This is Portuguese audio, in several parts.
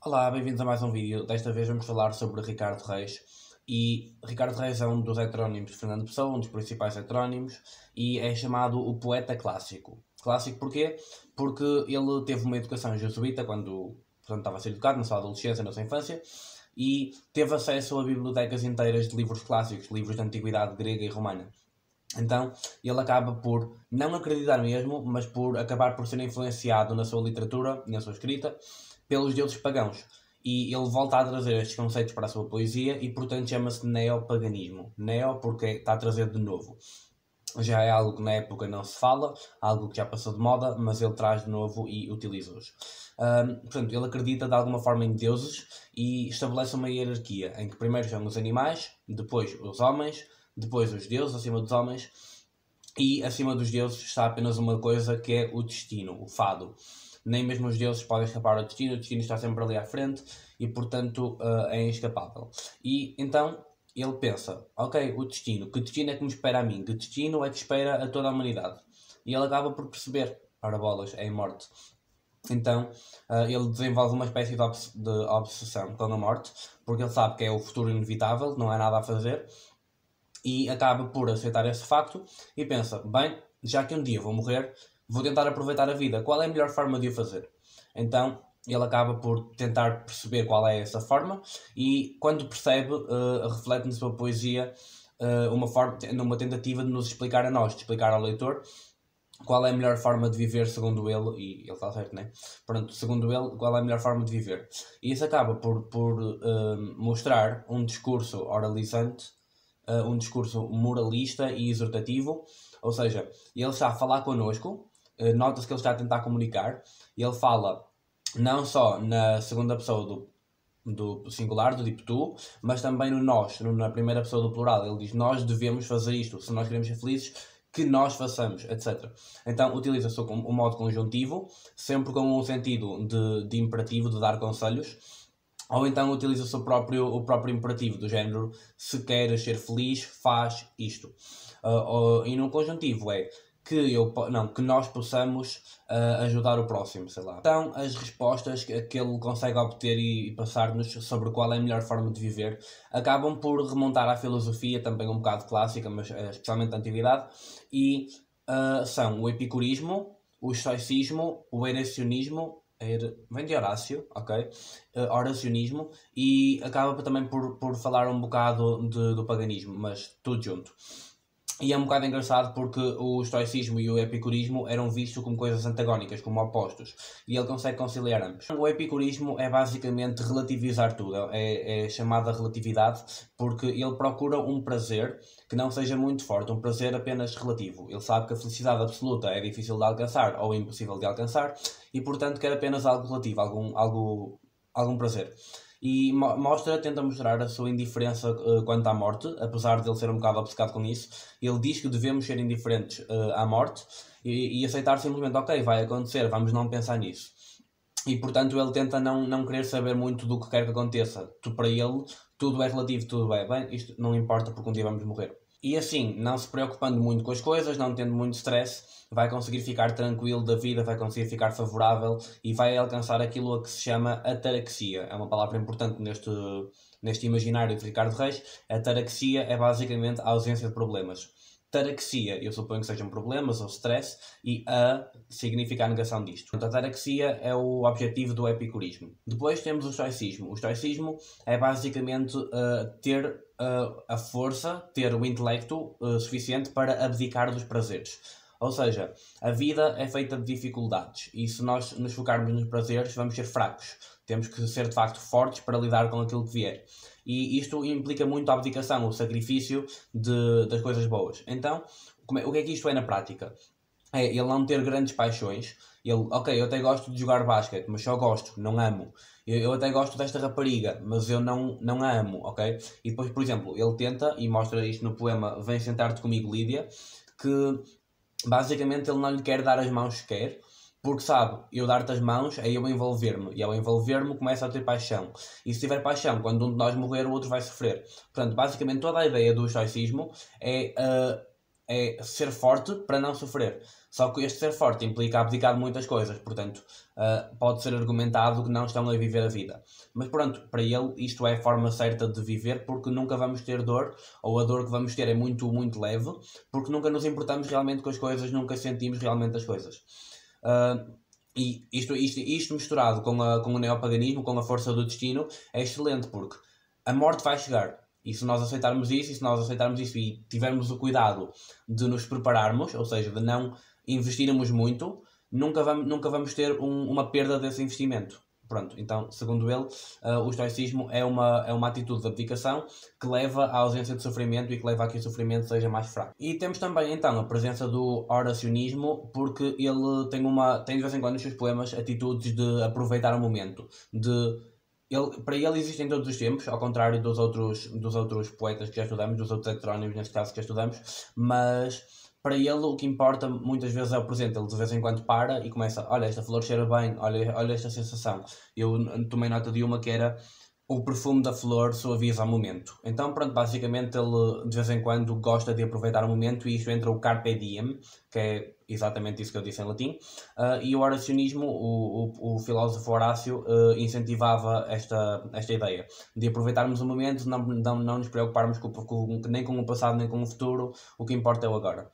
Olá, bem-vindos a mais um vídeo. Desta vez vamos falar sobre Ricardo Reis. E Ricardo Reis é um dos heterónimos de Fernando Pessoa, um dos principais heterónimos, e é chamado o poeta clássico. Clássico porquê? Porque ele teve uma educação jesuíta quando, portanto, estava a ser educado na sua adolescência, na sua infância, e teve acesso a bibliotecas inteiras de livros clássicos, livros de antiguidade grega e romana. Então, ele acaba por não acreditar mesmo, mas por acabar por ser influenciado na sua literatura, na sua escrita, pelos deuses pagãos. E ele volta a trazer estes conceitos para a sua poesia e, portanto, chama-se neopaganismo. Neo porque está a trazer de novo. Já é algo que na época não se fala, algo que já passou de moda, mas ele traz de novo e utiliza hoje. Portanto, ele acredita de alguma forma em deuses e estabelece uma hierarquia, em que primeiro são os animais, depois os homens, depois os deuses acima dos homens, e acima dos deuses está apenas uma coisa que é o destino, o fado. Nem mesmo os deuses podem escapar ao destino, o destino está sempre ali à frente e, portanto, é inescapável. E então ele pensa, ok, o destino, que destino é que me espera a mim? Que destino é que espera a toda a humanidade? E ele acaba por perceber, ora bolas, é a morte. Então ele desenvolve uma espécie de obsessão com a morte, porque ele sabe que é o futuro inevitável, não há nada a fazer, e acaba por aceitar esse facto e pensa, bem, já que um dia vou morrer, vou tentar aproveitar a vida. Qual é a melhor forma de o fazer? Então ele acaba por tentar perceber qual é essa forma e quando percebe, reflete na sua poesia numa tentativa de nos explicar a nós, de explicar ao leitor qual é a melhor forma de viver segundo ele, e ele está certo, né? Pronto, segundo ele, qual é a melhor forma de viver. E isso acaba por mostrar um discurso oralizante, um discurso moralista e exortativo, ou seja, ele está a falar connosco, nota-se que ele está a tentar comunicar, e ele fala não só na segunda pessoa do singular, do tipo tu, mas também no nós, na primeira pessoa do plural. Ele diz, nós devemos fazer isto, se nós queremos ser felizes, que nós façamos, etc. Então utiliza-se o modo conjuntivo, sempre com um sentido de imperativo, de dar conselhos, ou então utiliza-se o próprio imperativo do género, se queres ser feliz, faz isto. E no conjuntivo é que nós possamos ajudar o próximo, sei lá. Então, as respostas que ele consegue obter e passar-nos sobre qual é a melhor forma de viver acabam por remontar à filosofia, também um bocado clássica, mas especialmente da antiguidade, e são o epicurismo, o estoicismo, o eracionismo, vem de Horácio, ok? Horacionismo, e acaba também por falar um bocado do paganismo, mas tudo junto. E é um bocado engraçado porque o estoicismo e o epicurismo eram vistos como coisas antagónicas, como opostos. E ele consegue conciliar ambos. O epicurismo é basicamente relativizar tudo. É chamada relatividade porque ele procura um prazer que não seja muito forte, um prazer apenas relativo. Ele sabe que a felicidade absoluta é difícil de alcançar ou impossível de alcançar e, portanto, quer apenas algo relativo, algum prazer. E tenta mostrar a sua indiferença quanto à morte, apesar de ele ser um bocado obcecado com isso. Ele diz que devemos ser indiferentes à morte e aceitar simplesmente, ok, vai acontecer, vamos não pensar nisso. E portanto ele tenta não querer saber muito do que quer que aconteça. Para ele tudo é relativo, tudo é bem, isto não importa porque um dia vamos morrer. E assim, não se preocupando muito com as coisas, não tendo muito stress, vai conseguir ficar tranquilo da vida, vai conseguir ficar favorável e vai alcançar aquilo a que se chama ataraxia. É uma palavra importante neste imaginário de Ricardo Reis. Ataraxia é basicamente a ausência de problemas. Taraxia, eu suponho que sejam problemas ou stress, e a significa a negação disto. Portanto, a taraxia é o objetivo do epicurismo. Depois temos o estoicismo. O estoicismo é basicamente ter a força, ter o intelecto suficiente para abdicar dos prazeres. Ou seja, a vida é feita de dificuldades e se nós nos focarmos nos prazeres vamos ser fracos. Temos que ser de facto fortes para lidar com aquilo que vier. E isto implica muito a abdicação, o sacrifício das coisas boas. Então, o que é que isto é na prática? É ele não ter grandes paixões. Ok, eu até gosto de jogar basquete, mas só gosto, não amo. Eu até gosto desta rapariga, mas eu não a amo, ok? E depois, por exemplo, ele tenta, e mostra isto no poema Vem Sentar-te Comigo, Lídia, que basicamente ele não lhe quer dar as mãos que quer, porque sabe, eu dar-te as mãos é eu envolver-me, e ao envolver-me começa a ter paixão. E se tiver paixão, quando um de nós morrer, o outro vai sofrer. Portanto, basicamente toda a ideia do estoicismo é é ser forte para não sofrer. Só que este ser forte implica abdicar de muitas coisas, portanto, pode ser argumentado que não estão a viver a vida. Mas pronto, para ele isto é a forma certa de viver, porque nunca vamos ter dor, ou a dor que vamos ter é muito, muito leve, porque nunca nos importamos realmente com as coisas, nunca sentimos realmente as coisas. E isto misturado com o neopaganismo, com a força do destino, é excelente, porque a morte vai chegar. E se nós aceitarmos isso e tivermos o cuidado de nos prepararmos, ou seja, de não investirmos muito, nunca vamos ter uma perda desse investimento. Pronto, então, segundo ele, o estoicismo é uma atitude de abdicação que leva à ausência de sofrimento e que leva a que o sofrimento seja mais fraco. E temos também, então, a presença do oracionismo, porque ele tem de vez em quando nos seus poemas atitudes de aproveitar o momento, para ele existem todos os tempos, ao contrário dos outros poetas que já estudamos, dos outros heterónimos, neste caso, que já estudamos, mas para ele o que importa muitas vezes é o presente. Ele de vez em quando para e começa, olha, esta flor cheira bem, olha esta sensação. Eu tomei nota de uma que era o perfume da flor suaviza o momento. Então, pronto, basicamente ele de vez em quando gosta de aproveitar o momento e isto entra o carpe diem, que é exatamente isso que eu disse em latim, e o oracionismo, o filósofo Horácio, incentivava esta ideia de aproveitarmos o momento, não nos preocuparmos nem com o passado nem com o futuro, o que importa é o agora.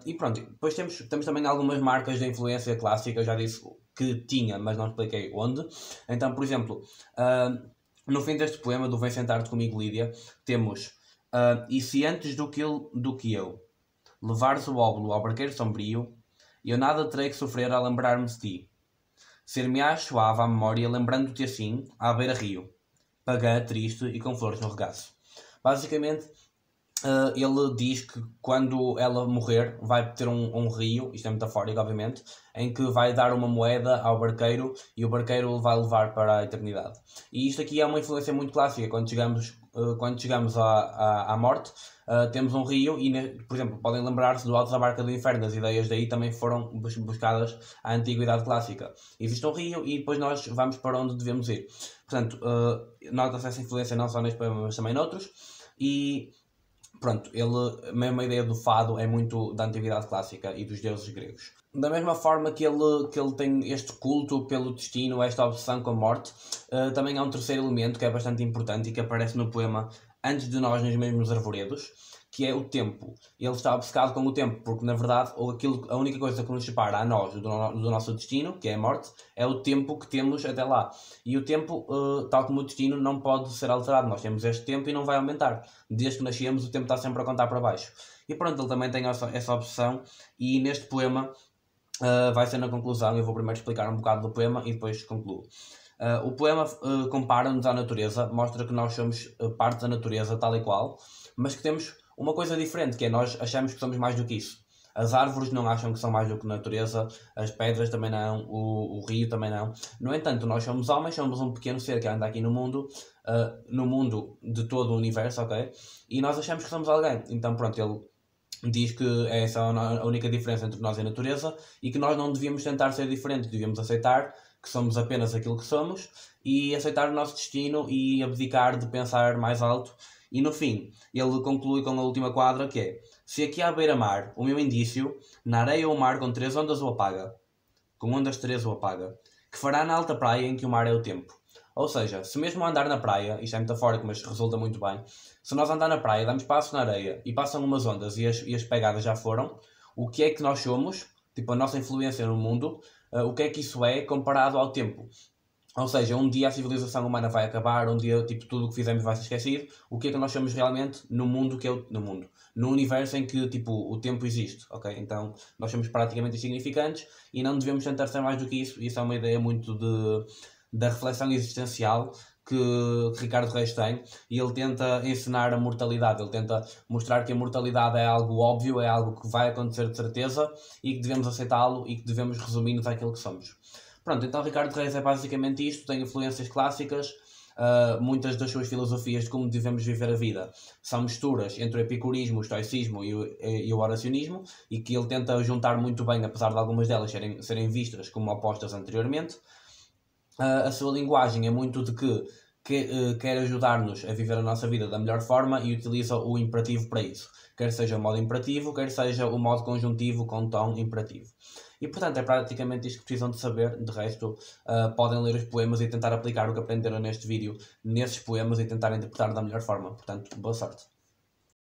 E pronto, depois temos também algumas marcas de influência clássica, eu já disse que tinha, mas não expliquei onde. Então, por exemplo, no fim deste poema do Vem Sentar-te Comigo, Lídia, temos e se antes do que eu levares o óbolo ao barqueiro sombrio, eu nada terei que sofrer a lembrar-me de ti. Ser-me-á suave à memória, lembrando-te assim, à beira-rio, pagã, triste e com flores no regaço. Basicamente, ele diz que quando ela morrer vai ter um rio, isto é metafórico obviamente, em que vai dar uma moeda ao barqueiro e o barqueiro o vai levar para a eternidade. E isto aqui é uma influência muito clássica. Quando chegamos à morte, temos um rio e, por exemplo, podem lembrar-se do Alto da Barca do Inferno. As ideias daí também foram buscadas à Antiguidade Clássica. Existe um rio e depois nós vamos para onde devemos ir. Portanto, nota-se essa influência não só neste poema, mas também noutros. E pronto, a mesma ideia do fado é muito da Antiguidade Clássica e dos deuses gregos. Da mesma forma que ele tem este culto pelo destino, esta obsessão com a morte, também há um terceiro elemento que é bastante importante e que aparece no poema antes de nós nos mesmos arvoredos, que é o tempo. Ele está obcecado com o tempo, porque na verdade a única coisa que nos separa a nós do nosso destino, que é a morte, é o tempo que temos até lá. E o tempo, tal como o destino, não pode ser alterado. Nós temos este tempo e não vai aumentar. Desde que nascemos o tempo está sempre a contar para baixo. E pronto, ele também tem essa obsessão e neste poema vai ser na conclusão. Eu vou primeiro explicar um bocado do poema e depois concluo. O poema compara-nos à natureza, mostra que nós somos parte da natureza tal e qual, mas que temos uma coisa diferente, que é nós achamos que somos mais do que isso. As árvores não acham que são mais do que a natureza, as pedras também não, o rio também não. No entanto, nós somos homens, somos um pequeno ser que anda aqui no mundo de todo o universo, ok? E nós achamos que somos alguém. Então pronto, ele diz que essa é a única diferença entre nós e a natureza e que nós não devíamos tentar ser diferentes, devíamos aceitar que somos apenas aquilo que somos e aceitar o nosso destino e abdicar de pensar mais alto. E no fim, ele conclui com a última quadra que é: se aqui à beira-mar o meu indício, na areia ou mar com 3 ondas o apaga, com ondas 3 o apaga, que fará na alta praia em que o mar é o tempo. Ou seja, se mesmo andar na praia, isto é metafórico mas resulta muito bem, se nós andar na praia, damos passos na areia e passam umas ondas e as pegadas já foram, o que é que nós somos, tipo a nossa influência no mundo, o que é que isso é comparado ao tempo? Ou seja, um dia a civilização humana vai acabar, um dia tipo, tudo o que fizemos vai ser esquecido. O que é que nós somos realmente no mundo no universo em que tipo, o tempo existe, ok? Então nós somos praticamente insignificantes e não devemos tentar ser mais do que isso. Isso é uma ideia muito da reflexão existencial que Ricardo Reis tem e ele tenta ensinar a mortalidade, ele tenta mostrar que a mortalidade é algo óbvio, é algo que vai acontecer de certeza e que devemos aceitá-lo e que devemos resumir-nos àquilo que somos. Pronto, então Ricardo Reis é basicamente isto, tem influências clássicas, muitas das suas filosofias de como devemos viver a vida são misturas entre o epicurismo, o estoicismo e o oracionismo, e que ele tenta juntar muito bem, apesar de algumas delas serem vistas como opostas anteriormente. A sua linguagem é muito de que que quer ajudar-nos a viver a nossa vida da melhor forma e utiliza o imperativo para isso. Quer seja o modo imperativo, quer seja o modo conjuntivo com tom imperativo. E portanto é praticamente isto que precisam de saber. De resto, podem ler os poemas e tentar aplicar o que aprenderam neste vídeo nesses poemas e tentar interpretar da melhor forma. Portanto, boa sorte.